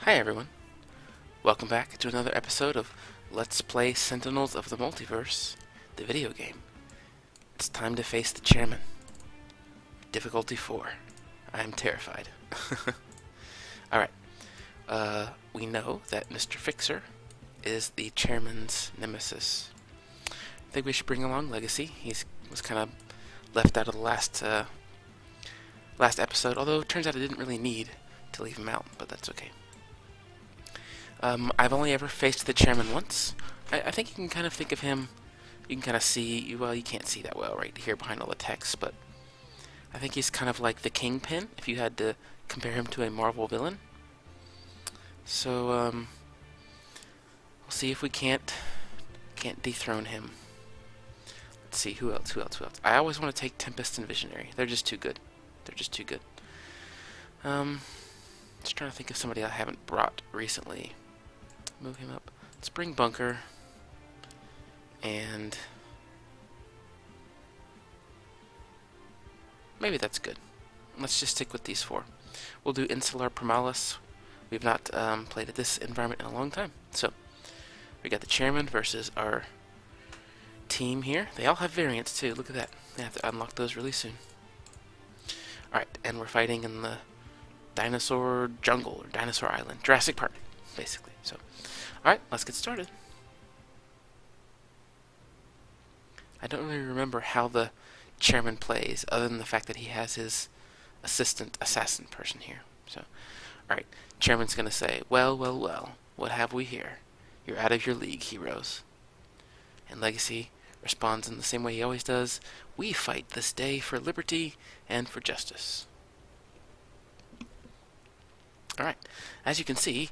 Hi everyone, welcome back to another episode of Let's Play Sentinels of the Multiverse, the video game. It's time to face the chairman. Difficulty 4. I am terrified. Alright, we know that Mr. Fixer is the chairman's nemesis. I think we should bring along Legacy. He was kind of left out of the last episode, although it turns out I didn't really need to leave him out, but that's okay. I've only ever faced the chairman once. I think you can kind of think of him, you can kind of see, well, you can't see that well right here behind all the text, but I think he's kind of like the Kingpin, if you had to compare him to a Marvel villain. So, we'll see if we can't dethrone him. Let's see, who else? I always want to take Tempest and Visionary. They're just too good. Just trying to think of somebody I haven't brought recently. Move him up. Let's bring Bunker. And maybe that's good. Let's just stick with these four. We'll do Insular Primalis. We've not played at this environment in a long time. So, we got the chairman versus our team here. They all have variants too. Look at that. I have to unlock those really soon. Alright, and we're fighting in the dinosaur jungle, or dinosaur island. Jurassic Park, basically. So, alright, let's get started. I don't really remember how the chairman plays, other than the fact that he has his assistant assassin person here. So, alright, chairman's gonna say, well, what have we here? You're out of your league, heroes. And Legacy responds in the same way he always does. We fight this day for liberty and for justice. Alright, as you can see,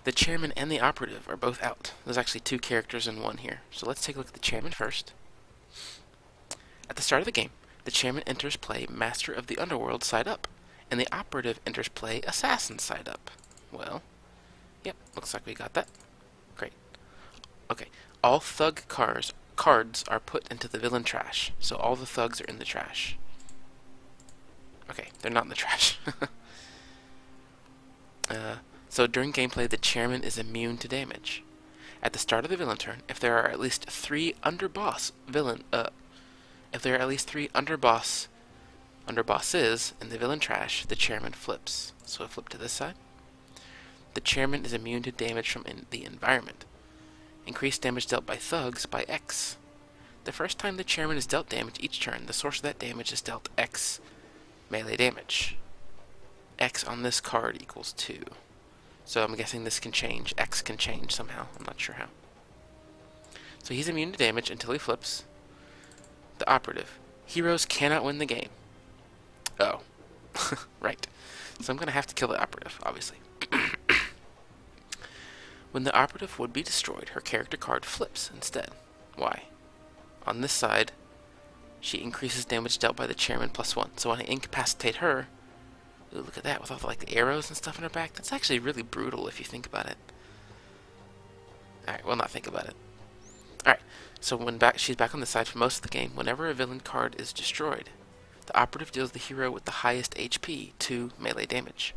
the chairman and the operative are both out. There's actually two characters in one here. So let's take a look at the chairman first. At the start of the game, the chairman enters play Master of the Underworld side up, and the operative enters play Assassin side up. Well, yep, looks like we got that. Great. Okay, all thug cards are put into the villain trash, so all the thugs are in the trash. Okay, they're not in the trash. So during gameplay, the chairman is immune to damage. At the start of the villain turn, if there are at least three underbosses in the villain trash, the chairman flips. So I flip to this side. The chairman is immune to damage from the environment. Increased damage dealt by thugs by X. The first time the chairman is dealt damage each turn, the source of that damage is dealt X melee damage. X on this card equals 2. So I'm guessing this can change. X can change somehow. I'm not sure how. So he's immune to damage until he flips. The operative. Heroes cannot win the game. Oh. Right. So I'm going to have to kill the operative, obviously. When the operative would be destroyed, her character card flips instead. Why? On this side, she increases damage dealt by the chairman +1. So when I incapacitate her, ooh, look at that, with all the arrows and stuff in her back. That's actually really brutal if you think about it. Alright, well, not think about it. Alright, so when she's back on the side for most of the game, whenever a villain card is destroyed, the operative deals the hero with the highest HP 2 melee damage.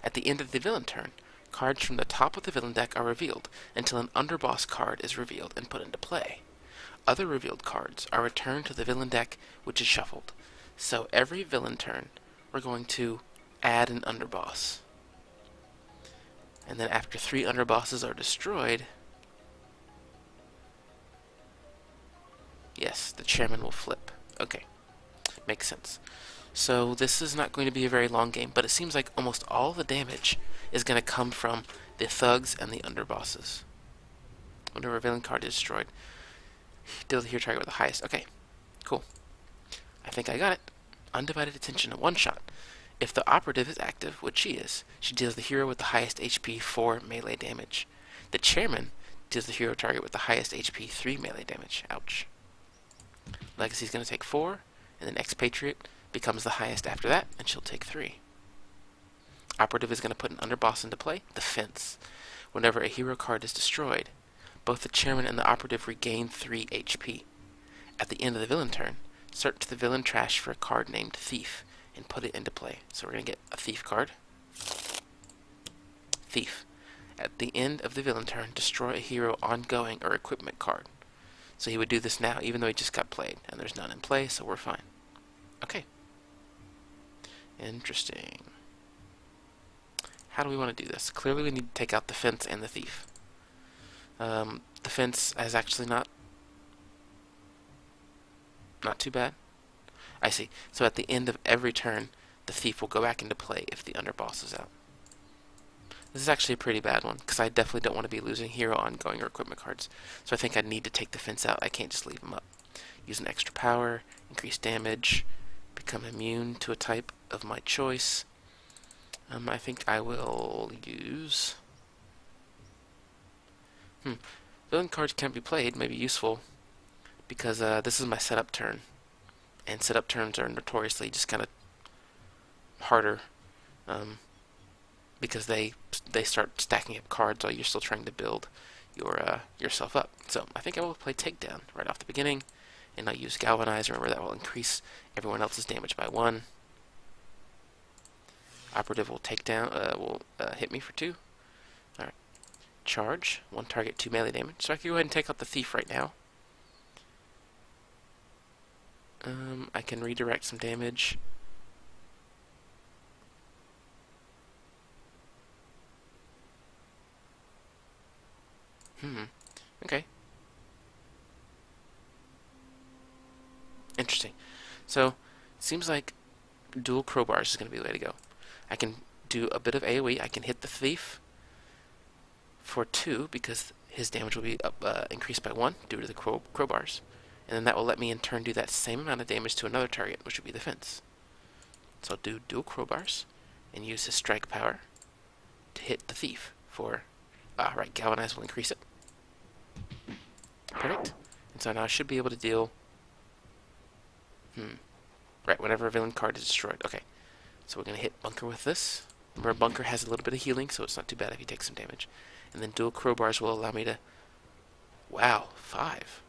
At the end of the villain turn, cards from the top of the villain deck are revealed until an underboss card is revealed and put into play. Other revealed cards are returned to the villain deck, which is shuffled. So every villain turn, we're going to add an underboss. And then after 3 underbosses are destroyed, yes, the chairman will flip. Okay, makes sense. So this is not going to be a very long game, but it seems like almost all the damage is going to come from the thugs and the underbosses. Whenever a villain card is destroyed, deal the hero target with the highest. Okay, cool. I think I got it. Undivided attention, a one-shot. If the operative is active, which she is, she deals the hero with the highest HP 4 melee damage. The chairman deals the hero target with the highest HP 3 melee damage. Ouch. Legacy's going to take 4, and then Expatriate becomes the highest after that, and she'll take 3. Operative is going to put an underboss into play, the Fence. Whenever a hero card is destroyed, both the chairman and the operative regain 3 HP. At the end of the villain turn, search the villain trash for a card named Thief and put it into play. So we're going to get a Thief card. Thief. At the end of the villain turn, destroy a hero ongoing or equipment card. So he would do this now, even though he just got played, and there's none in play, so we're fine. Okay. Interesting. How do we want to do this? Clearly we need to take out the Fence and the Thief. The Fence is actually not too bad. I see. So at the end of every turn, the Thief will go back into play if the underboss is out. This is actually a pretty bad one, because I definitely don't want to be losing hero ongoing or equipment cards. So I think I need to take the Fence out. I can't just leave him up. Use an extra power, increase damage, become immune to a type of my choice. I think I will use... Villain cards can't be played, may be useful, because this is my setup turn. And setup turns are notoriously just kind of harder, because they start stacking up cards while you're still trying to build yourself up. So I think I will play Takedown right off the beginning, and I'll use Galvanize. Remember, that will increase everyone else's damage by 1. Operative will take down, hit me for 2. Alright. Charge. 1 target, 2 melee damage. So I can go ahead and take out the Thief right now. I can redirect some damage. Okay. Interesting. So, seems like dual crowbars is going to be the way to go. I can do a bit of AoE. I can hit the Thief for 2 because his damage will be increased by 1 due to the crowbars. And then that will let me in turn do that same amount of damage to another target, which would be the Fence. So I'll do dual crowbars and use his strike power to hit the Thief for... right, Galvanize will increase it. Perfect. And so now I should be able to deal... Right, whenever a villain card is destroyed. Okay. So we're going to hit Bunker with this. Remember, Bunker has a little bit of healing, so it's not too bad if he takes some damage. And then dual crowbars will allow me to... Wow, 5.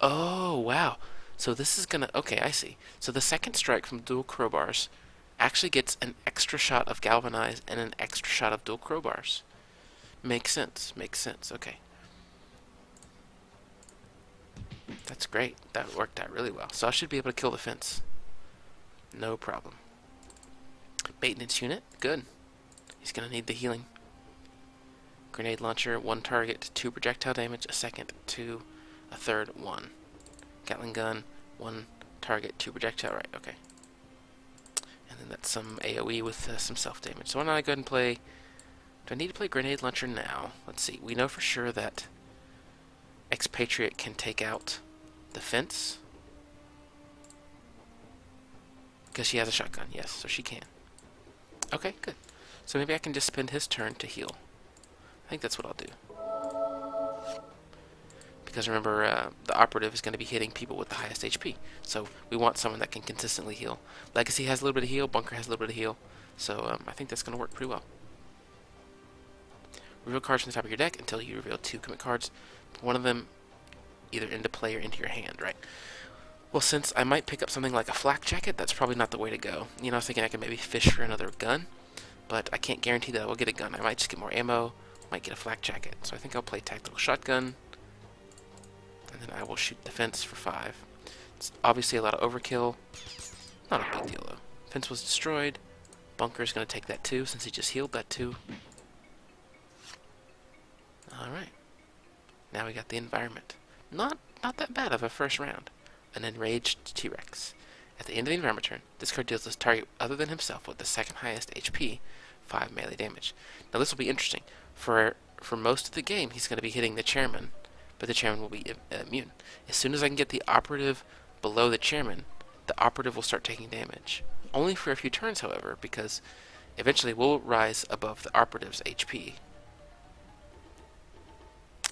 Oh, wow. So this is going to... Okay, I see. So the second strike from dual crowbars actually gets an extra shot of Galvanize and an extra shot of dual crowbars. Makes sense. Makes sense. Okay. That's great. That worked out really well. So I should be able to kill the Fence. No problem. Maintenance unit. Good. He's going to need the healing. Grenade launcher. 1 target, 2 projectile damage. A second, 2. A third, 1. Gatling gun. 1 target, 2 projectile. Right, okay. And then that's some AoE with some self-damage. So why don't I go ahead and play... Do I need to play Grenade Launcher now? Let's see. We know for sure that Expatriate can take out the Fence. Because she has a shotgun, yes, so she can. Okay, good. So maybe I can just spend his turn to heal. I think that's what I'll do. Because remember, the Operative is going to be hitting people with the highest HP. So we want someone that can consistently heal. Legacy has a little bit of heal, Bunker has a little bit of heal. So I think that's going to work pretty well. Reveal cards from the top of your deck until you reveal 2 commit cards. One of them either into play or into your hand, right? Well, since I might pick up something like a flak jacket, that's probably not the way to go. You know, I was thinking I could maybe fish for another gun, but I can't guarantee that I will get a gun. I might just get more ammo, might get a flak jacket. So I think I'll play tactical shotgun, and then I will shoot the Fence for 5. It's obviously a lot of overkill. Not a big deal, though. Fence was destroyed. Bunker's going to take that too, since he just healed that too. Alright. Now we got the environment. Not that bad of a first round. An enraged T-Rex. At the end of the environment turn, this card deals this target other than himself with the second highest HP, 5 melee damage. Now this will be interesting. For most of the game, he's going to be hitting the chairman, but the chairman will be immune. As soon as I can get the Operative below the chairman, the Operative will start taking damage. Only for a few turns, however, because eventually we'll rise above the Operative's HP.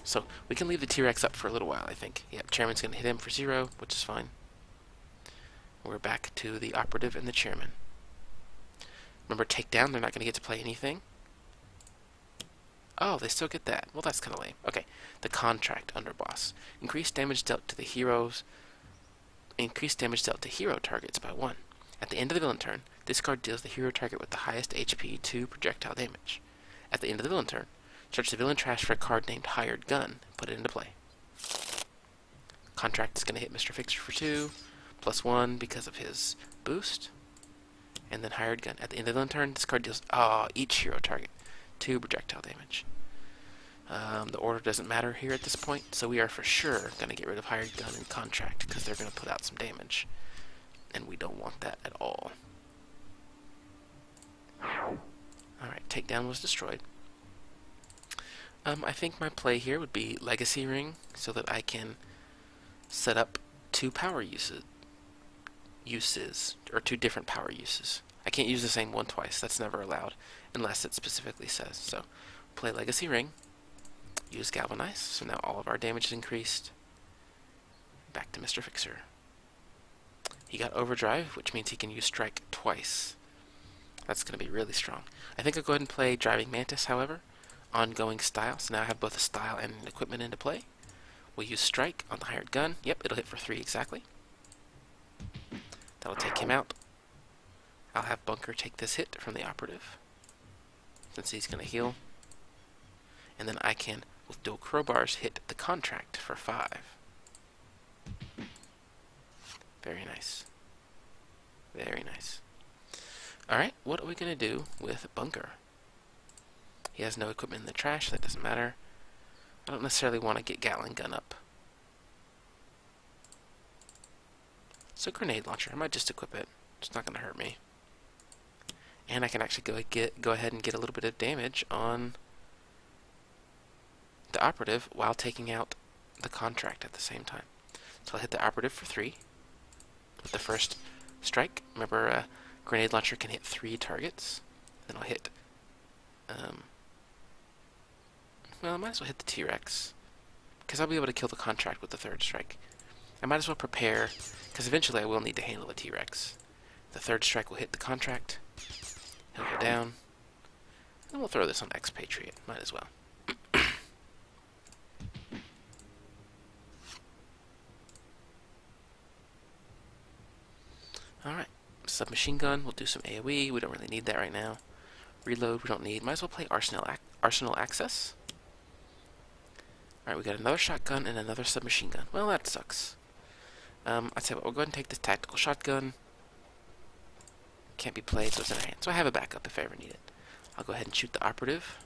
So we can leave the T-Rex up for a little while, I think. Yep, Chairman's going to hit him for 0, which is fine. We're back to the Operative and the Chairman. Remember, Takedown, they're not going to get to play anything. Oh, they still get that. Well, that's kind of lame. Okay, the Contract Underboss. Increase damage dealt to hero targets by 1. At the end of the villain turn, this card deals the hero target with the highest HP 2 projectile damage. At the end of the villain turn, search the villain trash for a card named Hired Gun and put it into play. Contract is going to hit Mr. Fixer for 2, +1 because of his boost. And then Hired Gun. At the end of the villain turn, this card deals each hero target 2 projectile damage. The order doesn't matter here at this point, so we are for sure going to get rid of Hired Gun and Contract because they're going to put out some damage. And we don't want that at all. Alright, Takedown was destroyed. I think my play here would be Legacy Ring so that I can set up 2 power uses, or 2 different power uses. I can't use the same one twice. That's never allowed unless it specifically says. So, play Legacy Ring, use Galvanize, so now all of our damage is increased. Back to Mr. Fixer. He got Overdrive, which means he can use Strike twice. That's going to be really strong. I think I'll go ahead and play Driving Mantis, however. Ongoing Style, so now I have both a style and an equipment into play. We'll use Strike on the Hired Gun. Yep, it'll hit for 3 exactly. That'll take him out. I'll have Bunker take this hit from the Operative, since he's going to heal. And then I can, with dual crowbars, hit the Contract for 5. Very nice. Very nice. Alright, what are we going to do with Bunker? He has no equipment in the trash, that doesn't matter. I don't necessarily want to get Gatling Gun up. So Grenade Launcher, I might just equip it. It's not going to hurt me. And I can actually go ahead and get a little bit of damage on the Operative while taking out the Contract at the same time. So I'll hit the Operative for 3 with the first strike. Remember, Grenade Launcher can hit 3 targets. Then I'll hit, well, I might as well hit the T-Rex, because I'll be able to kill the Contract with the 3rd strike. I might as well prepare, because eventually I will need to handle the T-Rex. The 3rd strike will hit the Contract. He'll go down. And we'll throw this on Expatriate. Might as well. Alright. Submachine Gun. We'll do some AoE. We don't really need that right now. Reload we don't need. Might as well play Arsenal Access. Alright, we got another shotgun and another submachine gun. Well, that sucks. I'd say we'll go ahead and take this tactical shotgun. Can't be played, so it's in our hand. So I have a backup if I ever need it. I'll go ahead and shoot the Operative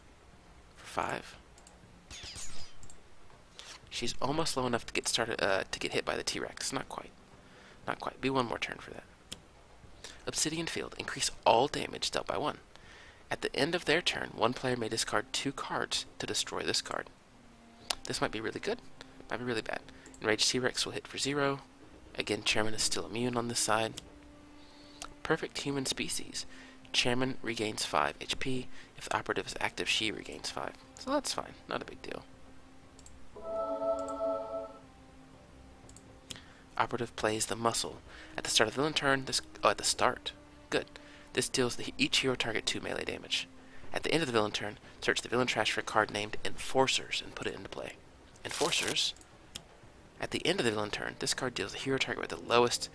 for 5. She's almost low enough to get started, to get hit by the T-Rex. Not quite. Not quite. Be one more turn for that. Obsidian Field. Increase all damage dealt by 1. At the end of their turn, one player may discard 2 cards to destroy this card. This might be really good. Might be really bad. Enraged T-Rex will hit for 0. Again, Chairman is still immune on this side. Perfect Human Species. Chairman regains 5 HP. If the Operative is active, she regains 5. So that's fine. Not a big deal. Operative plays the Muscle. At the start of the villain turn, at the start. Good. This deals each hero target 2 melee damage. At the end of the villain turn, search the villain trash for a card named Enforcers and put it into play. Enforcers. At the end of the villain turn, this card deals the hero target with the lowest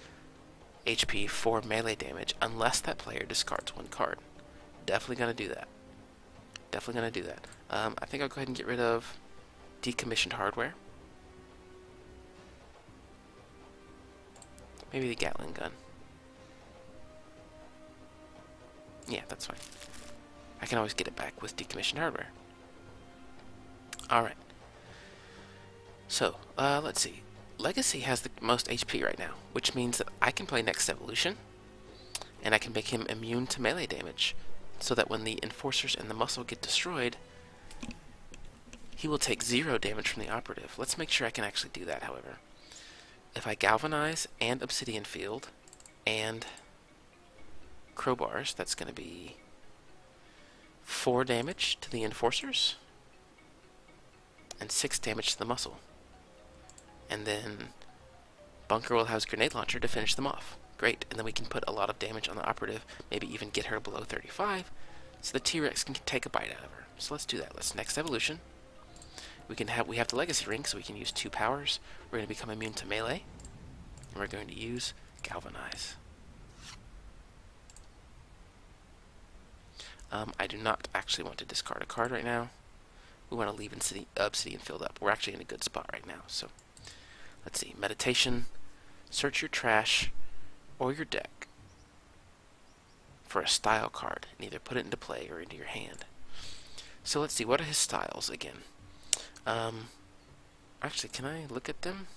HP 4 melee damage unless that player discards 1 card. Definitely going to do that. Definitely going to do that. I think I'll go ahead and get rid of decommissioned hardware. Maybe the Gatling Gun. Yeah, that's fine. I can always get it back with decommissioned hardware. Alright. So, let's see. Legacy has the most HP right now, which means that I can play Next Evolution, and I can make him immune to melee damage, so that when the Enforcers and the Muscle get destroyed, he will take 0 damage from the Operative. Let's make sure I can actually do that, however. If I Galvanize and Obsidian Field and Crowbars, that's going to be 4 damage to the Enforcers and 6 damage to the Muscle. And then Bunker will have his Grenade Launcher to finish them off. Great, and then we can put a lot of damage on the Operative, maybe even get her below 35, so the T-Rex can take a bite out of her. So let's do that. Let's Next Evolution. We have the Legacy Ring, so we can use 2 powers. We're going to become immune to melee, and we're going to use Galvanize. I do not actually want to discard a card right now. We want to leave Obsidian filled up. We're actually in a good spot right now. So let's see. Meditation. Search your trash or your deck for a style card and either put it into play or into your hand. So let's see. What are his styles again? Actually, can I look at them?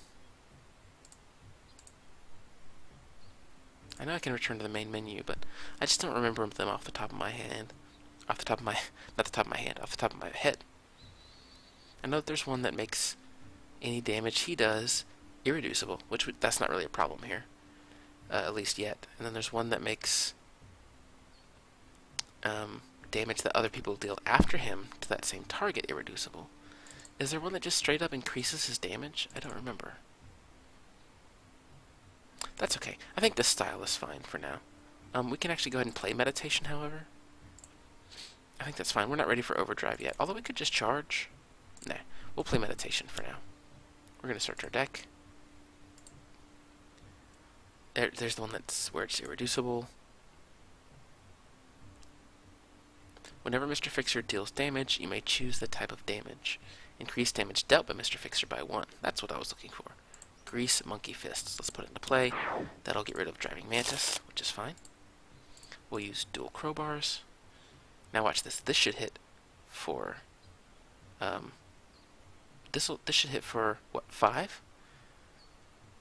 I know I can return to the main menu, but I just don't remember them off the top of my hand. Off the top of my, not the top of my hand, off the top of my head. I know there's one that makes any damage he does irreducible, which that's not really a problem here, at least yet. And then there's one that makes damage that other people deal after him to that same target irreducible. Is there one that just straight up increases his damage? I don't remember. That's okay. I think this style is fine for now. We can actually go ahead and play Meditation, however. I think that's fine. We're not ready for Overdrive yet, although we could just charge. Nah, we'll play Meditation for now. We're going to search our deck. There's the one that's where it's irreducible. Whenever Mr. Fixer deals damage, you may choose the type of damage. Increase damage dealt by Mr. Fixer by 1. That's what I was looking for. Grease Monkey Fists. Let's put it into play. That'll get rid of Driving Mantis, which is fine. We'll use dual crowbars. Now watch this. This should hit for this should hit for what, 5?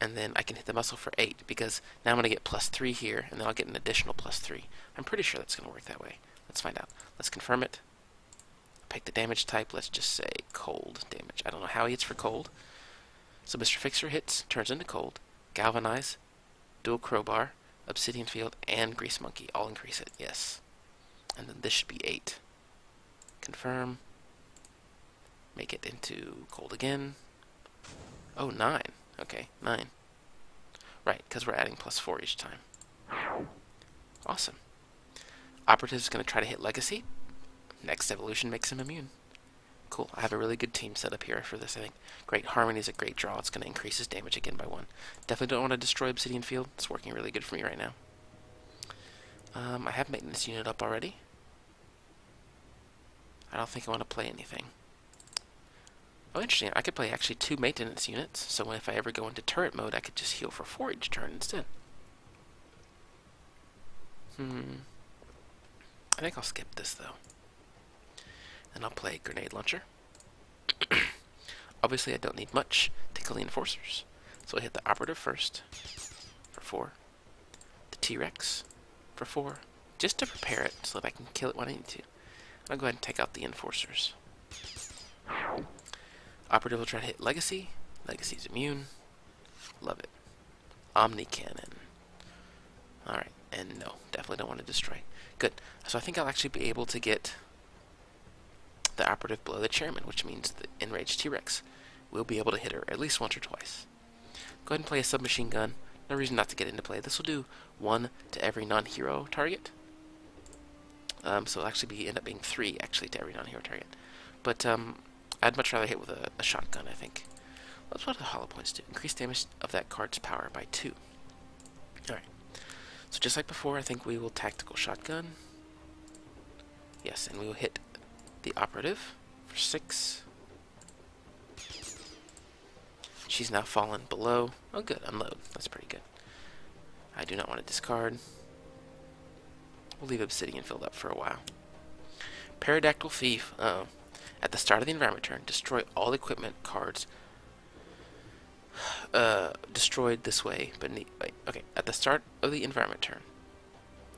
And then I can hit the muscle for 8 because now I'm going to get +3 here, and then I'll get an additional +3. I'm pretty sure that's going to work that way. Let's find out. Let's confirm it. Pick the damage type. Let's just say cold damage. I don't know how he hits for cold. So Mr. Fixer hits, turns into cold, galvanize, dual crowbar, obsidian field, and grease monkey. All increase it. Yes. And then this should be 8. Confirm. Make it into cold again. Oh, 9. Okay, 9. Right, because we're adding +4 each time. Awesome. Operative's going to try to hit Legacy. Next evolution makes him immune. Cool. I have a really good team set up here for this, I think. Great Harmony is a great draw. It's going to increase his damage again by 1. Definitely don't want to destroy Obsidian Field. It's working really good for me right now. I have Maintenance Unit up already. I don't think I want to play anything. Oh, interesting. I could play actually 2 Maintenance Units, so if I ever go into turret mode, I could just heal for 4 each turn instead. I think I'll skip this, though. And I'll play Grenade Launcher. Obviously, I don't need much to kill the Enforcers. So I hit the Operative first for 4. The T-Rex for 4. Just to prepare it so that I can kill it when I need to. I'll go ahead and take out the Enforcers. Operative will try to hit Legacy. Legacy's immune. Love it. Omni Cannon. Alright, and no, definitely don't want to destroy. Good. So I think I'll actually be able to get the Operative below the Chairman, which means the Enraged T-Rex will be able to hit her at least once or twice. Go ahead and play a Submachine Gun. No reason not to get into play. This will do 1 to every non-hero target. So it'll actually end up being 3 actually to every non-hero target. But I'd much rather hit with a shotgun, I think. That's what the hollow points do. Increase damage of that card's power by 2. Alright. So just like before, I think we will tactical shotgun. Yes, and we will hit the Operative for 6. She's now fallen below. Oh good, unload. That's pretty good. I do not want to discard. We'll leave Obsidian filled up for a while. Pterodactyl Thief. At the start of the environment turn, destroy all equipment cards destroyed this way beneath. Okay, at the start of the environment turn,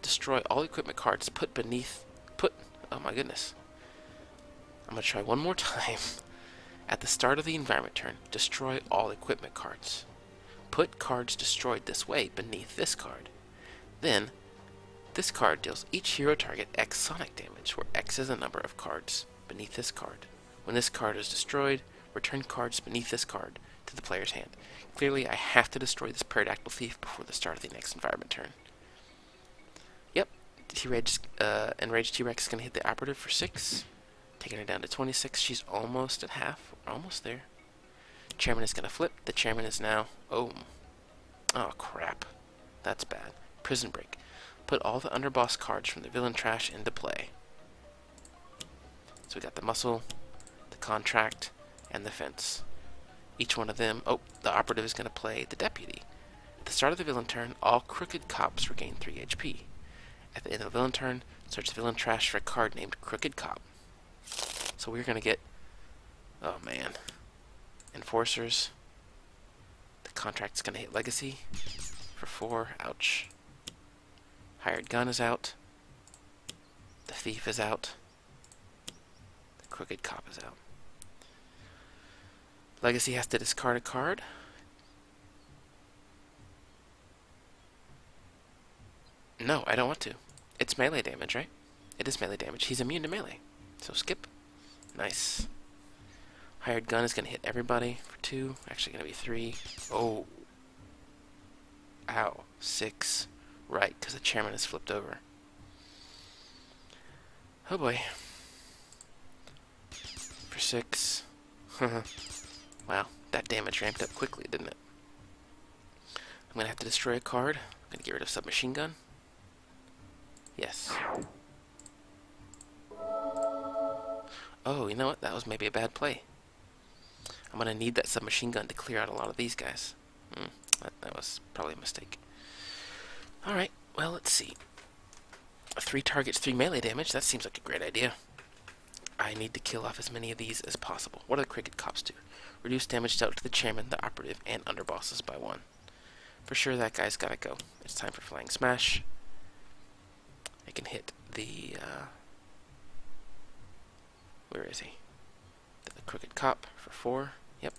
destroy all equipment cards oh my goodness. I'm gonna try one more time. At the start of the environment turn, destroy all equipment cards. Put cards destroyed this way beneath this card. Then, this card deals each hero target X sonic damage, where X is the number of cards beneath this card. When this card is destroyed, return cards beneath this card to the player's hand. Clearly, I have to destroy this Pterodactyl Thief before the start of the next environment turn. Yep, Enraged T-Rex is going to hit the Operative for 6, taking her down to 26. She's almost at half. We're almost there. Chairman is going to flip. The Chairman is now... Oh crap. That's bad. Prison Break. Put all the underboss cards from the villain trash into play. we got the muscle, the contract, and the fence. Each one of them... Oh, the operative is going to play the deputy. At the start of the villain turn, all crooked cops regain 3 HP. At the end of the villain turn, search the villain trash for a card named Crooked Cop. So we're going to get... Oh, man. Enforcers. The contract's going to hit Legacy for 4. Ouch. Hired Gun is out. The Thief is out. The Crooked Cop is out. Legacy has to discard a card. No, I don't want to. It's melee damage, right? It is melee damage. He's immune to melee. So skip. Nice. Hired Gun is going to hit everybody for 2. Actually going to be 3. Oh. Ow. 6. Right, because the chairman is flipped over. Oh boy. For 6. Wow, that damage ramped up quickly, didn't it? I'm going to have to destroy a card. I'm going to get rid of Submachine Gun. Yes. Oh, you know what? That was maybe a bad play. I'm going to need that Submachine Gun to clear out a lot of these guys. That was probably a mistake. Alright, well, let's see. 3 targets, 3 melee damage. That seems like a great idea. I need to kill off as many of these as possible. What do the Crooked Cops do? Reduce damage dealt to the chairman, the operative, and underbosses by 1. For sure, that guy's gotta go. It's time for Flying Smash. I can hit the... where is he? The Crooked Cop for 4. Yep.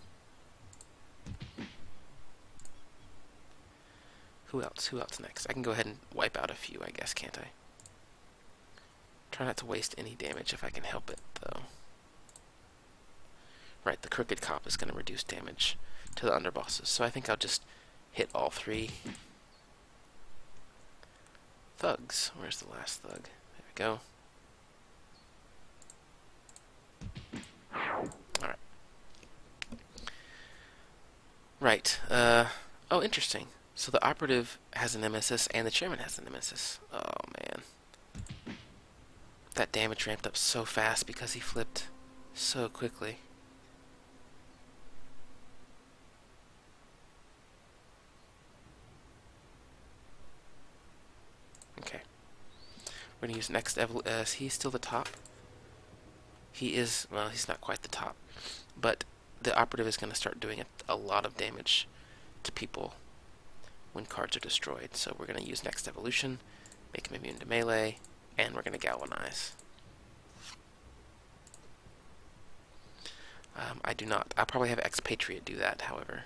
Who else? Who else next? I can go ahead and wipe out a few, I guess, can't I? Try not to waste any damage if I can help it, though. Right, the Crooked Cop is going to reduce damage to the underbosses, so I think I'll just hit all 3 thugs. Where's the last thug? There we go. Alright. Right. Oh, interesting. So the operative has a nemesis and the chairman has a nemesis. Oh, man. That damage ramped up so fast because he flipped so quickly. Okay. We're going to use next is he still the top? He is, well, he's not quite the top. But the operative is going to start doing a lot of damage to people when cards are destroyed. So we're going to use next evolution, make him immune to melee, and we're going to galvanize. I do not. I'll probably have Expatriate do that, however.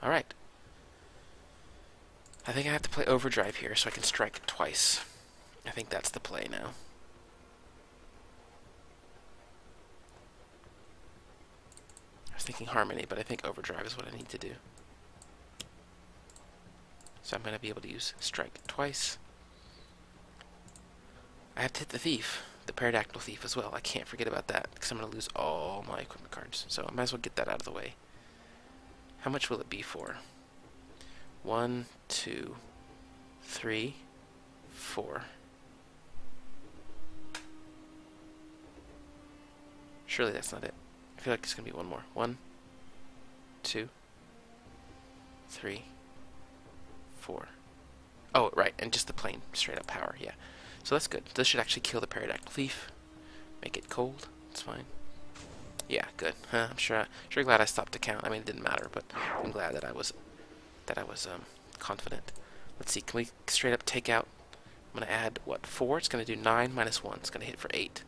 Alright. I think I have to play Overdrive here so I can strike twice. I think that's the play now. I was thinking Harmony, but I think Overdrive is what I need to do. So I'm going to be able to use Strike twice. I have to hit the Thief, the Pterodactyl Thief as well. I can't forget about that, because I'm going to lose all my equipment cards. So I might as well get that out of the way. How much will it be for? 1, 2, 3, 4. Surely that's not it. I feel like it's going to be one more. 1, 2, 3, 4. Oh, right, and just the plain straight up power, yeah. So that's good. This should actually kill the Pterodactyl Thief. Make it cold. It's fine. Yeah, good. I'm sure glad I stopped to count. I mean, it didn't matter, but I'm glad that I was confident. Let's see. Can we straight up take out? I'm gonna add what? 4. It's gonna do 9 minus 1. It's gonna hit for 8.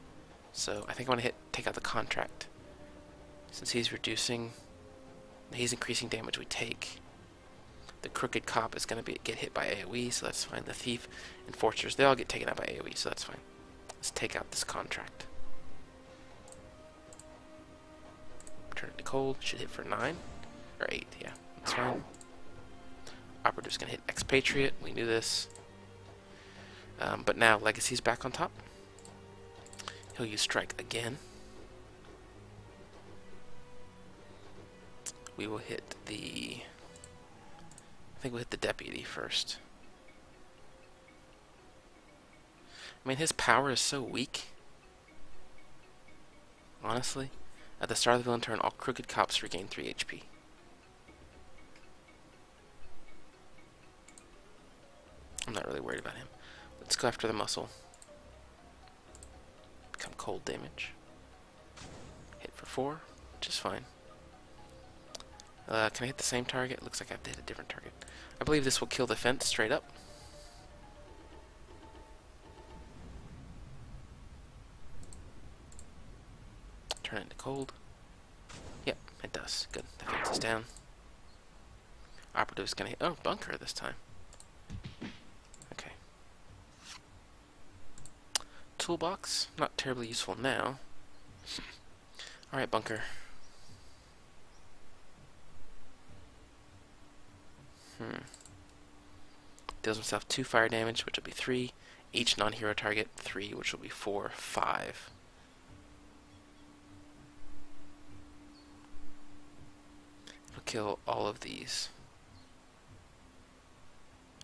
So I think I want to take out the contract. Since he's increasing damage we take. The Crooked Cop is going to get hit by AoE, so that's fine. The Thief, Enforcers, they all get taken out by AoE, so that's fine. Let's take out this contract. Turn it to cold. Should hit for 9. Or 8, yeah. That's fine. Operative's going to hit Expatriate. We knew this. But now Legacy's back on top. He'll use Strike again. We will hit the... I think we'll hit the Deputy first. I mean, his power is so weak. honestly. At the start of the villain turn, all crooked cops regain 3 HP. I'm not really worried about him. Let's go after the muscle. Become cold damage. Hit for 4, which is fine. Can I hit the same target? Looks like I have to hit a different target. I believe this will kill the fence straight up. Turn it into cold. Yep, it does. Good. The fence is down. Operative's gonna hit. Oh, bunker this time. Okay. Toolbox. Not terribly useful now. Alright, bunker. Deals himself 2 fire damage, which will be 3. Each non-hero target, 3, which will be 4, 5. He'll kill all of these.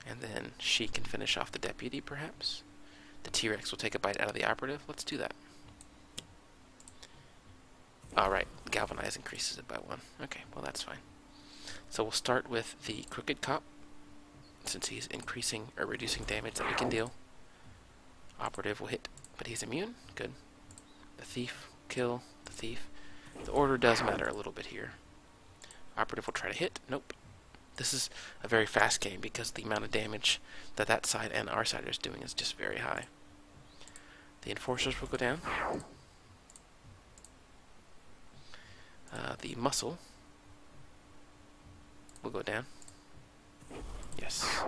And then she can finish off the deputy, perhaps? The T-Rex will take a bite out of the operative. Let's do that. Alright, Galvanize increases it by 1. Okay, well that's fine. So we'll start with the Crooked Cop, since he's increasing or reducing damage that we can deal. Operative will hit, but he's immune. Good. The Thief, kill the Thief. The order does matter a little bit here. Operative will try to hit. Nope. This is a very fast game because the amount of damage that that side and our side is doing is just very high. The Enforcers will go down. The Muscle will go down. Yes.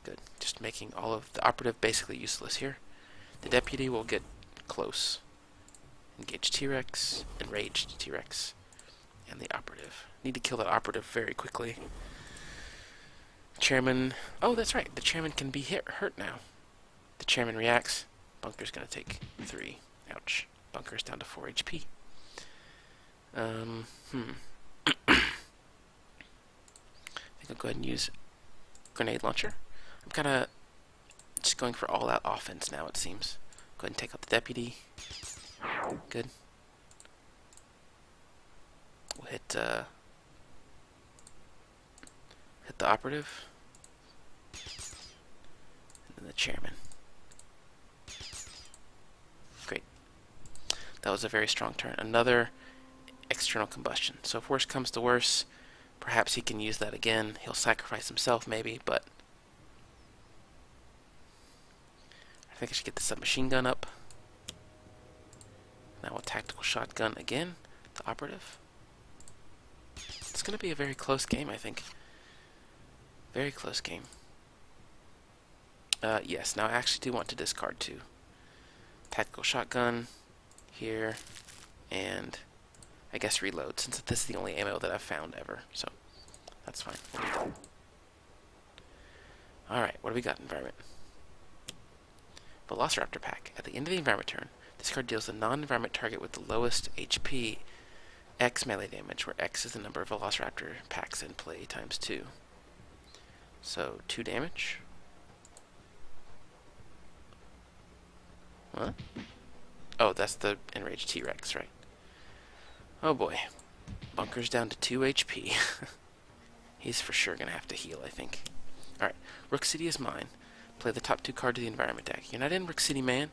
Good. Just making all of the operative basically useless here. The Deputy will get close. Engage T-Rex, Enraged T-Rex, and the operative. Need to kill that operative very quickly. Chairman... Oh, that's right. The chairman can be hurt now. The chairman reacts. Bunker's gonna take 3. Ouch. Bunker's down to 4 HP. I think I'll go ahead and use grenade launcher. I'm kind of just going for all-out offense now, it seems. Go ahead and take out the deputy. Good. We'll hit the operative. And then the chairman. Great. That was a very strong turn. Another external combustion. So if worse comes to worse, perhaps he can use that again. He'll sacrifice himself maybe, but I think I should get the submachine gun up. Now a tactical shotgun again. The operative. It's going to be a very close game, I think. Very close game. Yes, now I actually do want to discard 2. Tactical shotgun here, and I guess reload, since this is the only ammo that I've found ever, so that's fine. Alright, what do we got in environment? Velociraptor pack. At the end of the environment turn, this card deals the non-environment target with the lowest HP X melee damage, where X is the number of Velociraptor packs in play times 2. So, 2 damage. What? Oh, that's the enraged T-Rex, right? Oh boy. Bunker's down to 2 HP. He's for sure gonna have to heal, I think. Alright, Rook City is mine. Play the top 2 cards of the environment deck. You're not in Rook City, man.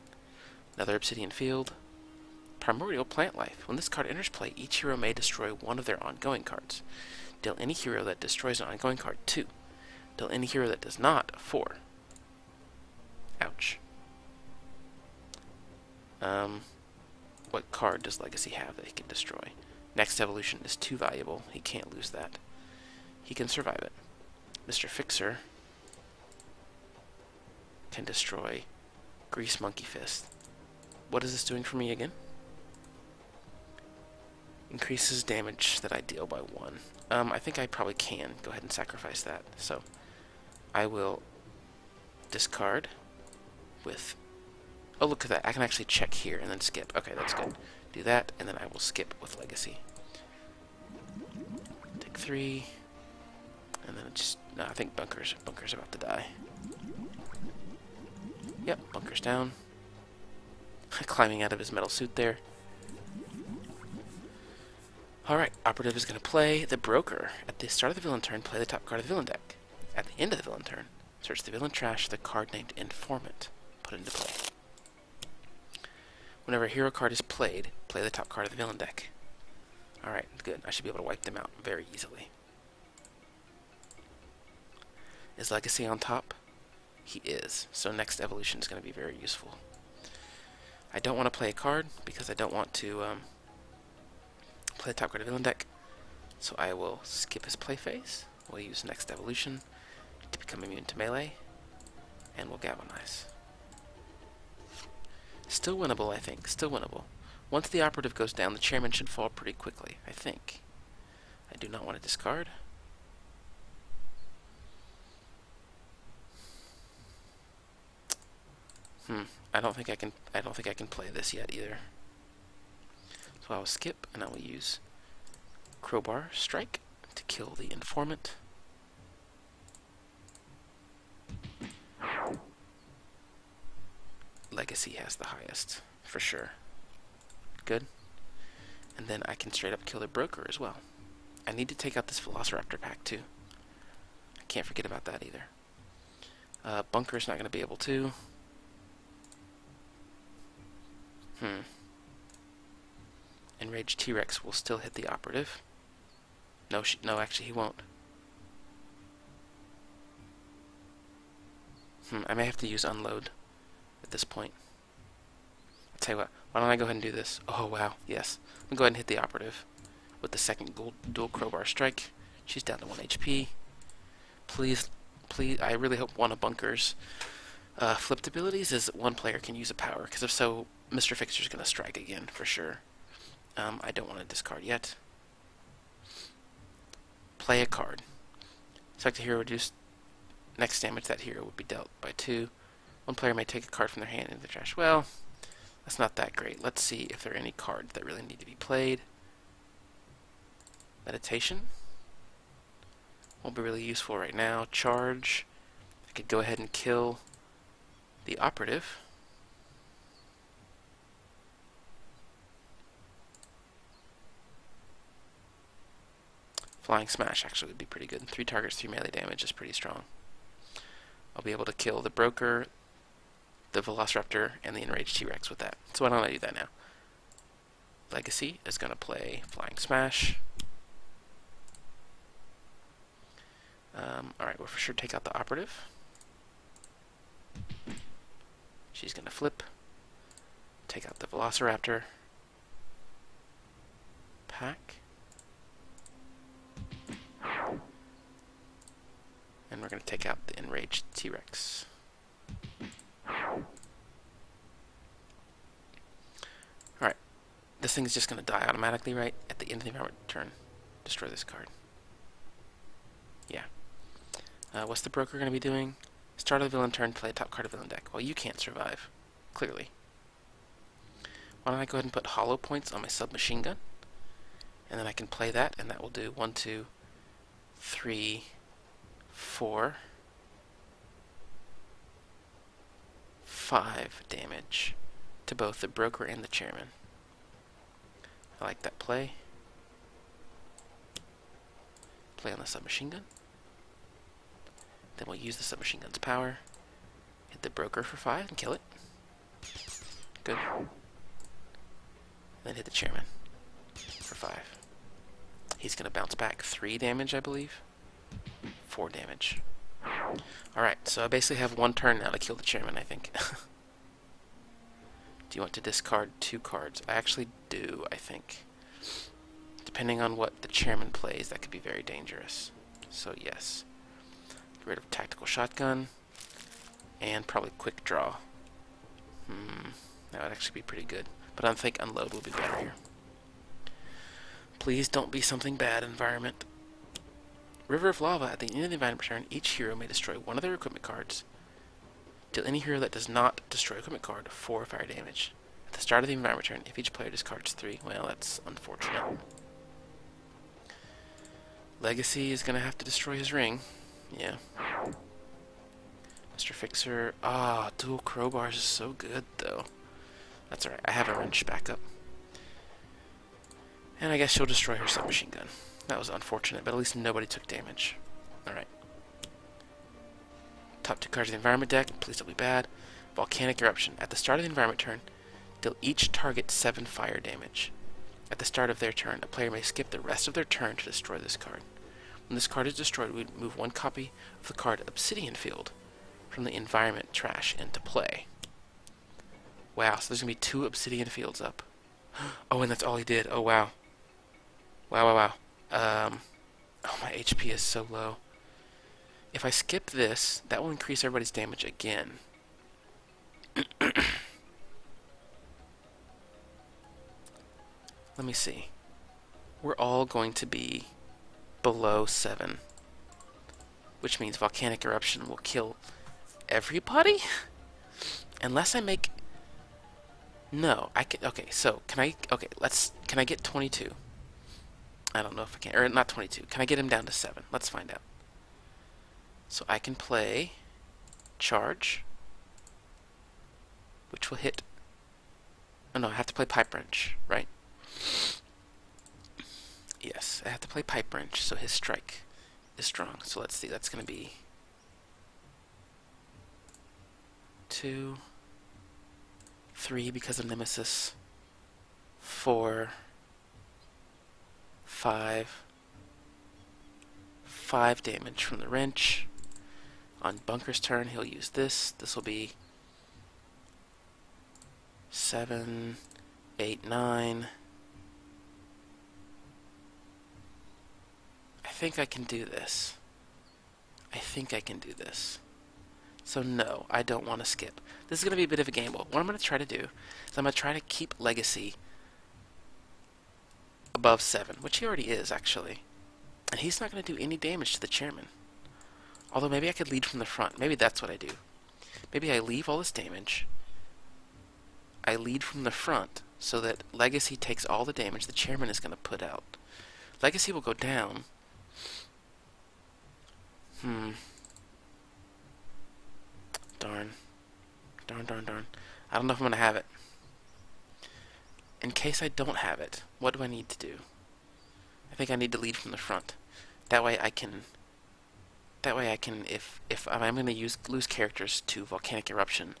Another Obsidian Field. Primordial Plant Life. When this card enters play, each hero may destroy one of their ongoing cards. Deal any hero that destroys an ongoing card 2. Deal any hero that does not 4. Ouch. What card does Legacy have that he can destroy? Next Evolution is too valuable. He can't lose that. He can survive it. Mr. Fixer can destroy Grease Monkey Fist. What is this doing for me again? Increases damage that I deal by 1. I think I probably can go ahead and sacrifice that. So I will discard with... Oh, look at that. I can actually check here and then skip. Okay, that's good. Do that, and then I will skip with Legacy. Take 3. And then just... No, I think Bunker's about to die. Yep, Bunker's down. Climbing out of his metal suit there. Alright, Operative is going to play the Broker. At the start of the villain turn, play the top card of the villain deck. At the end of the villain turn, search the villain trash for the card named Informant. Put it into play. Whenever a hero card is played, play the top card of the villain deck. Alright, good. I should be able to wipe them out very easily. Is Legacy on top? He is. So next evolution is going to be very useful. I don't want to play a card because I don't want to play the top card of the villain deck. So I will skip his play phase. We'll use next evolution to become immune to melee. And we'll galvanize. Still winnable, I think. Still winnable. Once the Operative goes down, the Chairman should fall pretty quickly, I think. I do not want to discard. I don't think I can play this yet either. So I will skip and I will use Crowbar Strike to kill the Informant. Legacy has the highest, for sure. Good. And then I can straight up kill the Broker as well. I need to take out this Velociraptor pack too. I can't forget about that either. Bunker's not going to be able to. Enraged T-Rex will still hit the Operative. No, actually he won't. I may have to use Unload at this point. I'll tell you what, why don't I go ahead and do this? Oh wow, yes. I'm going to go ahead and hit the Operative with the second dual Crowbar Strike. She's down to 1 HP. Please, I really hope one of Bunker's flipped abilities is that one player can use a power, because if so, Mr. Fixer's going to strike again, for sure. I don't want to discard yet. Play a card. Select a hero, reduce next damage that hero would be dealt by 2. One player may take a card from their hand into the trash. Well, that's not that great. Let's see if there are any cards that really need to be played. Meditation. Won't be really useful right now. Charge. I could go ahead and kill the Operative. Flying Smash actually would be pretty good. 3 targets, 3 melee damage is pretty strong. I'll be able to kill the Broker, the Velociraptor, and the Enraged T-Rex with that. So why don't I do that now? Legacy is going to play Flying Smash. Alright, we'll for sure take out the Operative. She's going to flip. Take out the Velociraptor. Pack. And we're going to take out the Enraged T-Rex. Alright. This thing's just going to die automatically, right? At the end of the environment turn. Destroy this card. Yeah. What's the Broker going to be doing? Start of the villain turn, play a top card of villain deck. Well, you can't survive. Clearly. Why don't I go ahead and put hollow points on my submachine gun? And then I can play that, and that will do 1, 2, 3, 4, 5 damage to both the Broker and the Chairman. I like that play. Play on the submachine gun. Then we'll use the submachine gun's power. Hit the Broker for 5 and kill it. Good. And then hit the Chairman for 5. He's going to bounce back 3 damage, I believe. 4 damage. Alright, so I basically have 1 turn now to kill the Chairman, I think. Do you want to discard 2 cards? I actually do, I think. Depending on what the Chairman plays, that could be very dangerous. So yes. Get rid of Tactical Shotgun. And probably Quick Draw. That would actually be pretty good. But I think Unload will be better here. Please don't be something bad, environment. River of Lava. At the end of the environment turn, each hero may destroy one of their equipment cards. Deal any hero that does not destroy equipment card 4 fire damage. At the start of the environment turn, if each player discards 3, well, that's unfortunate. Legacy is going to have to destroy his ring. Yeah. Mr. Fixer. Dual crowbars is so good, though. That's alright. I have a wrench backup. And I guess she'll destroy her submachine gun. That was unfortunate, but at least nobody took damage. Alright. Top 2 cards of the environment deck. Please don't be bad. Volcanic Eruption. At the start of the environment turn, deal each target 7 fire damage. At the start of their turn, a player may skip the rest of their turn to destroy this card. When this card is destroyed, we move 1 copy of the card Obsidian Field from the environment trash into play. Wow, so there's going to be 2 Obsidian Fields up. Oh, and that's all he did. Oh, wow. Wow. Oh, my HP is so low. If I skip this, that will increase everybody's damage again. Let me see. We're all going to be below 7. Which means Volcanic Eruption will kill everybody? Unless I make... No, I can... Okay, so, can I... Okay, can I get 22? I don't know if I can... Or, not 22. Can I get him down to 7? Let's find out. So I can play Charge, which will hit... Oh no, I have to play Pipe Wrench, right? Yes, I have to play Pipe Wrench, so his strike is strong. So let's see, that's going to be 2, 3 because of Nemesis, 4, 5 damage from the wrench. On Bunker's turn, he'll use this. This will be 7, 8, 9. I think I can do this. So no, I don't want to skip. This is going to be a bit of a gamble. What I'm going to try to do is I'm going to try to keep Legacy above 7, which he already is, actually. And he's not going to do any damage to the chairman. Although maybe I could lead from the front. Maybe that's what I do. Maybe I leave all this damage. I lead from the front so that Legacy takes all the damage the chairman is going to put out. Legacy will go down. Darn. I don't know if I'm going to have it. In case I don't have it, what do I need to do? I think I need to lead from the front. That way I can, if I'm going to lose characters to Volcanic Eruption,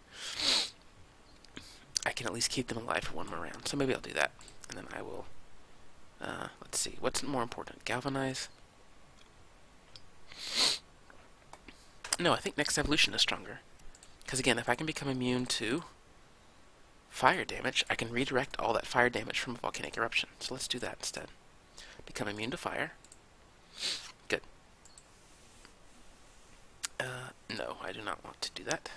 I can at least keep them alive for 1 more round. So maybe I'll do that. And then I will, let's see, what's more important? Galvanize? No, I think Next Evolution is stronger. Because again, if I can become immune to fire damage, I can redirect all that fire damage from Volcanic Eruption. So let's do that instead. Become immune to fire. Good. No, I do not want to do that.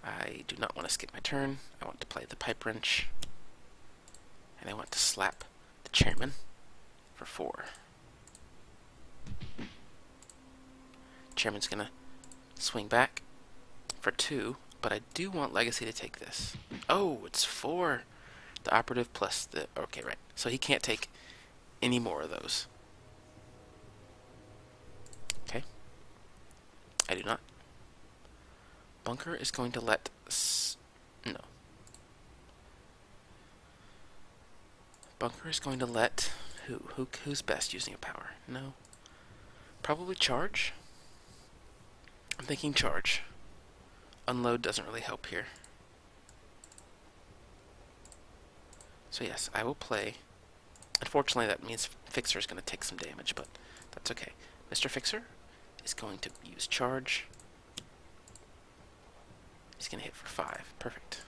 I do not want to skip my turn. I want to play the Pipe Wrench. And I want to slap the chairman for 4. Chairman's gonna swing back for 2, but I do want Legacy to take this. Oh, it's 4. The operative plus the... Okay, right. So he can't take any more of those. Okay. I do not. Bunker is going to let... No. Bunker is going to let... Who's best using a power? No. Probably Charge. I'm thinking Charge. Unload doesn't really help here. So yes, I will play. Unfortunately, that means Fixer is going to take some damage, but that's okay. Mr. Fixer is going to use Charge. He's going to hit for 5. Perfect.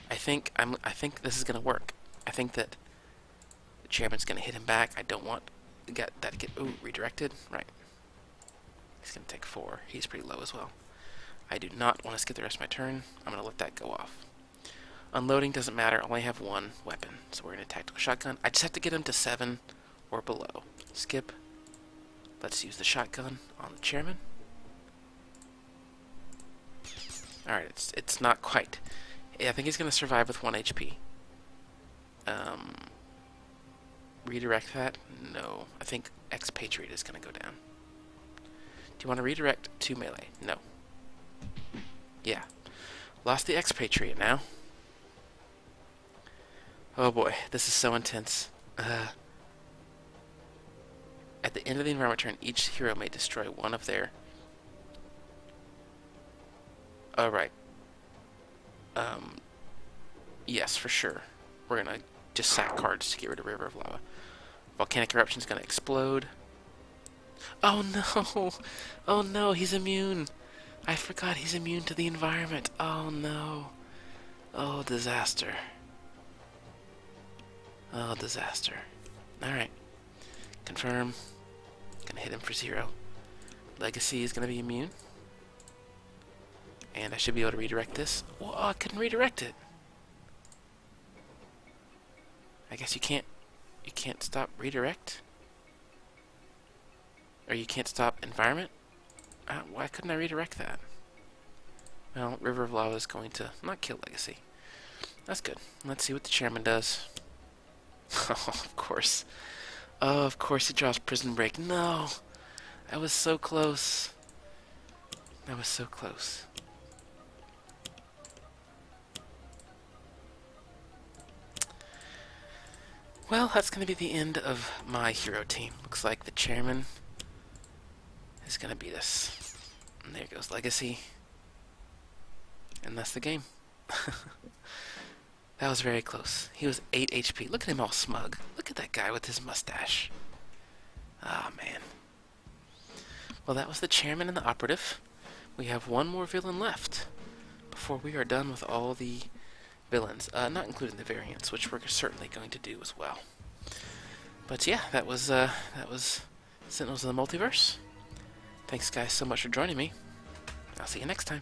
I think this is going to work. I think that the chairman's going to hit him back. I don't want that to get redirected. Right. He's going to take 4. He's pretty low as well. I do not want to skip the rest of my turn. I'm going to let that go off. Unloading doesn't matter. I only have 1 weapon. So we're going to tactical shotgun. I just have to get him to 7 or below. Skip. Let's use the shotgun on the chairman. Alright, it's not quite. I think he's going to survive with 1 HP. Redirect that? No. I think Expatriate is going to go down. Do you want to redirect to melee? No. Yeah. Lost the Expatriate now. Oh boy, this is so intense. At the end of the environment turn, each hero may destroy one of their... Alright. Um, yes, for sure. We're gonna just sack cards to get rid of River of Lava. Volcanic Eruption's gonna explode. Oh no! Oh no, he's immune! I forgot he's immune to the environment. Oh no. Oh, disaster. Oh, disaster. Alright. Confirm. Gonna hit him for 0. Legacy is gonna be immune. And I should be able to redirect this. Well, I couldn't redirect it. I guess you can't stop redirect? Or you can't stop environment? Why couldn't I redirect that? Well, River of Lava is going to not kill Legacy. That's good. Let's see what the chairman does. Oh, of course. Oh, of course he draws Prison Break. No! I was so close. I was so close. Well, that's going to be the end of my hero team. Looks like the chairman is going to beat us. And there goes Legacy. And that's the game. That was very close. He was 8 HP. Look at him all smug. Look at that guy with his mustache. Ah, man. Well, that was the chairman and the operative. We have one more villain left before we are done with all the villains, not including the variants, which we're certainly going to do as well. But yeah, that was Sentinels of the Multiverse. Thanks, guys, so much for joining me. I'll see you next time.